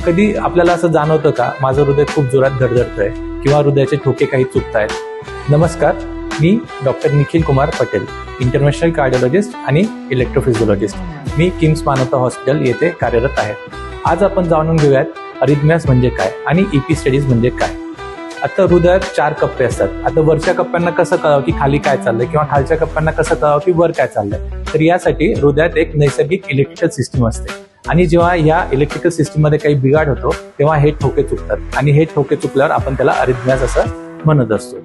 कधी आपल्याला असं जाणवतं का माझं हृदय खूप जोरात धडधडतंय किंवा हृदयाचे ठोके काही चुकतायत? नमस्कार, मी doctor Nikhil Kumar Patel, international cardiologist आणि इलेक्ट्रोफिजिओलॉजिस्ट. मी किम्स मानवता हॉस्पिटल येथे कार्यरत आहे. आज आपण जाणून घेऊयात अरिथमियाज म्हणजे काय आणि ईपी स्टडीज म्हणजे काय. आता हृदयात 4 कप्पे असतात. आता वरच्या कप्प्यांना कसं कळावं की खाली काय चाललंय किंवा खालच्या कप्प्यांना कसं कळावं की वर काय चाललंय? तर यासाठी हृदयात एक नैसर्गिक इलेक्ट्रिकल सिस्टीम असते आणि जेव्हा या इलेक्ट्रिकल सिस्टीम मध्ये काही बिघाड होतो तेव्हा हे ठोके चुकतात आणि हे ठोके चुकल्यावर आपण त्याला अरिथमियाज असं म्हणत असतो.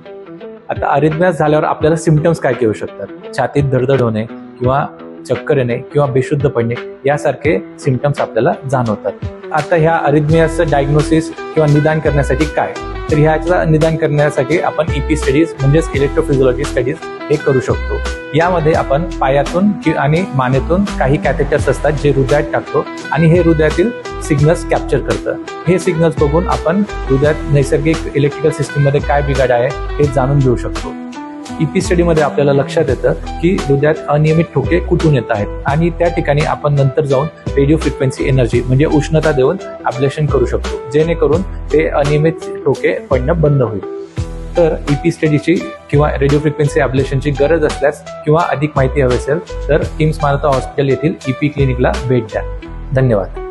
आता अरिथमियाज झाल्यावर आपल्याला सिम्पटम्स काय येऊ शकतात? छातीत धडधड होणे किंवा चक्कर येणे किंवा बेशुद्ध पडणे यासारखे सिम्पटम्स आपल्याला जाणवतात. आता ह्या अरिथमियाजचं डायग्नोसिस किंवा निदान करण्यासाठी काय? तर ह्याचं निदान करण्यासाठी आपण ईपी स्टडीज म्हणजेच इलेक्ट्रोफिजिओलॉजी स्टडीज हे करू शकतो. यामध्ये आपण पायातून आणि मानेतून काही कॅथेटर्स असतात जे हृदयात टाकतो आणि हे हृदयातील सिग्नल्स कॅप्चर करतं. हे सिग्नल्स बघून आपण हृदयात नैसर्गिक इलेक्ट्रिकल सिस्टीम मध्ये काय बिघाड आहे हे जाणून घेऊ शकतो. ईपी स्टडीमध्ये आपल्याला लक्षात येतं की हृदयात अनियमित ठोके कुठून येत आहेत आणि त्या ठिकाणी आपण नंतर जाऊन रेडिओ फ्रिक्वेन्सी एनर्जी म्हणजे उष्णता देऊन ॲब्लेशन करू शकतो, जेणेकरून ते अनियमित ठोके पडणं बंद होईल. तर ईपी स्टडीची किंवा रेडिओ फ्रिक्वेन्सी ॲब्लेशनची गरज असल्यास किंवा अधिक माहिती हवी असेल तर किम्स मानवता हॉस्पिटल येथील ईपी क्लिनिकला भेट द्या. धन्यवाद.